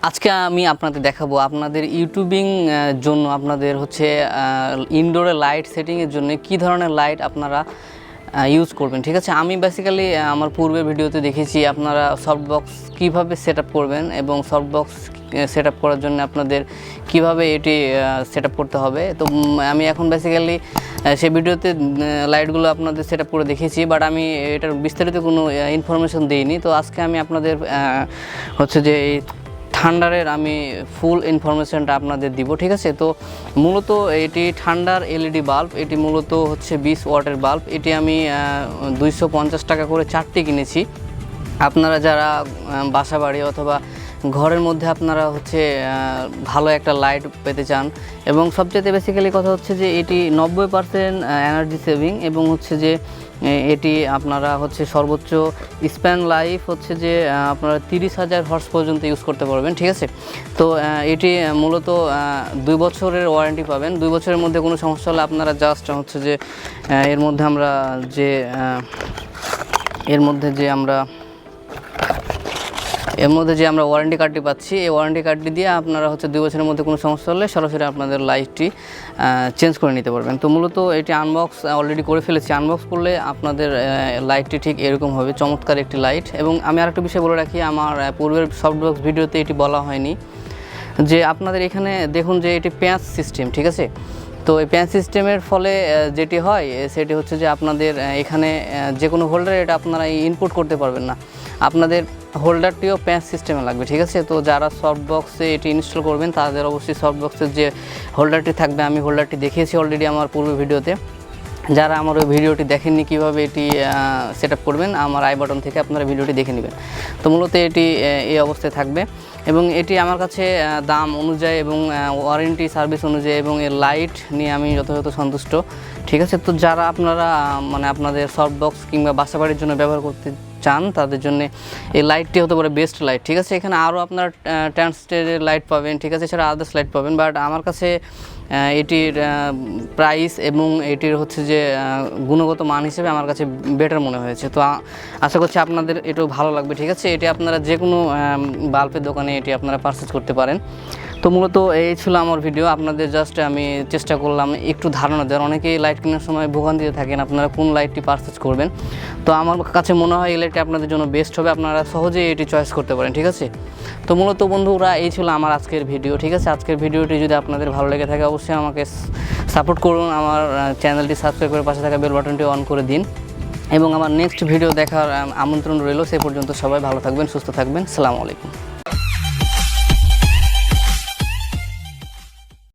আজকে আমি আপনাদের দেখাবো আপনাদের ইউটিউবিং জন্য আপনাদের হচ্ছে ইনডোরে লাইট সেটিংয়ের জন্য কি ধরনের লাইট আপনারা ইউজ করবেন। ঠিক আছে, আমি বেসিক্যালি আমার পূর্বের ভিডিওতে দেখেছি আপনারা সফটবক্স কীভাবে সেট আপ করবেন এবং সফটবক্স সেট আপ করার জন্য আপনাদের কিভাবে এটি সেট আপ করতে হবে। তো আমি এখন বেসিক্যালি সেই ভিডিওতে লাইটগুলো আপনাদের সেট আপ করে দেখিয়েছি, বাট আমি এটার বিস্তারিত কোনো ইনফরমেশন দিইনি। তো আজকে আমি আপনাদের হচ্ছে যে এই থান্ডারের আমি ফুল ইনফরমেশনটা আপনাদের দিব। ঠিক আছে, তো মূলত এটি থান্ডার এলইডি বাল্ব, এটি মূলত হচ্ছে 20 ওয়াটের বাল্ব। এটি আমি 250 টাকা করে 4টি কিনেছি। আপনারা যারা বাসা বাড়ি অথবা ঘরের মধ্যে আপনারা হচ্ছে ভালো একটা লাইট পেতে চান এবং সবচেয়ে বেসিক্যালি কথা হচ্ছে যে এটি 90% এনার্জি সেভিং এবং হচ্ছে যে এটি আপনারা হচ্ছে সর্বোচ্চ স্প্যান লাইফ হচ্ছে যে আপনারা 30,000 হর্স পর্যন্ত ইউজ করতে পারবেন। ঠিক আছে, তো এটি মূলত 2 বছরের ওয়ারেন্টি পাবেন। 2 বছরের মধ্যে কোনো সমস্যা হলে আপনারা জাস্ট হচ্ছে যে এর মধ্যে যে আমরা ওয়ারেন্টি কার্ডটি পাচ্ছি, এই ওয়ারেন্টি কার্ডটি দিয়ে আপনারা হচ্ছে 2 বছরের মধ্যে কোনো সমস্যা হলে সরাসরি আপনাদের লাইটটি চেঞ্জ করে নিতে পারবেন। তো মূলত এটি আনবক্স অলরেডি করে ফেলেছি। আনবক্স করলে আপনাদের লাইটটি ঠিক এরকম হবে, চমৎকার একটি লাইট। এবং আমি আরেকটা বিষয় বলে রাখি, আমার পূর্বের সফটবক্স ভিডিওতে এটি বলা হয়নি যে আপনাদের এখানে দেখুন যে এটি প্যাঁচ সিস্টেম। ঠিক আছে, তো এই প্যাঁচ সিস্টেমের ফলে যেটি হয় সেটি হচ্ছে যে আপনাদের এখানে যে কোনো হোল্ডারে এটা আপনারা ইনপুট করতে পারবেন না, আপনাদের হোল্ডারটিও প্যাঁচ সিস্টেমে লাগবে। ঠিক আছে, তো যারা সফটবক্সে এটি ইনস্টল করবেন তাদের অবশ্যই সফটবক্সের যে হোল্ডারটি থাকবে, আমি হোল্ডারটি দেখিয়েছি অলরেডি আমার পূর্ব ভিডিওতে। যারা আমার ওই ভিডিওটি দেখেননি কীভাবে এটি সেট আপ করবেন, আমার আই বাটন থেকে আপনারা ভিডিওটি দেখে নেবেন। তো মূলত এটি এই অবস্থায় থাকবে এবং এটি আমার কাছে দাম অনুযায়ী এবং ওয়ারেন্টি সার্ভিস অনুযায়ী এবং এর লাইট নিয়ে আমি যথাযথ সন্তুষ্ট। ঠিক আছে, তো যারা আপনারা আপনাদের সফটবক্স কিংবা বাসাবাড়ির জন্য ব্যবহার করতে চান তাদের জন্য এই লাইটটি হতে পারে বেস্ট লাইট। ঠিক আছে, এখানে আরও আপনার ট্রান্সস্টেটের লাইট পাবেন, ঠিক আছে, এছাড়া আদার্স লাইট পাবেন, বাট আমার কাছে এটির প্রাইস এবং এটির হচ্ছে যে গুণগত মান হিসেবে আমার কাছে বেটার মনে হয়েছে। তো আশা করছি আপনাদের এটাও ভালো লাগবে। ঠিক আছে, এটি আপনারা যে কোনো বাল্বের দোকানে এটি আপনারা পারচেজ করতে পারেন। তো মূলত এই ছিল আমার ভিডিও, আপনাদের জাস্ট আমি চেষ্টা করলাম একটু ধারণা দেওয়ার। অনেকেই লাইট কেনার সময় ভোগান্তিতে থাকেন আপনারা কোন লাইটটি পারচেজ করবেন। তো আমার কাছে মনে হয় এই লাইটটি আপনাদের জন্য বেস্ট হবে, আপনারা সহজেই এটি চয়েস করতে পারেন। ঠিক আছে, তো মূলত বন্ধুরা এই ছিল আমার আজকের ভিডিও। ঠিক আছে, আজকের ভিডিওটি যদি আপনাদের ভালো লেগে থাকে অবশ্যই আমাকে সাপোর্ট করুন, আমার চ্যানেলটি সাবস্ক্রাইব করে পাশে থাকা বেল বাটনটি অন করে দিন এবং আমার নেক্সট ভিডিও দেখার আমন্ত্রণ রইল। সে পর্যন্ত সবাই ভালো থাকবেন, সুস্থ থাকবেন। আসসালামু আলাইকুম।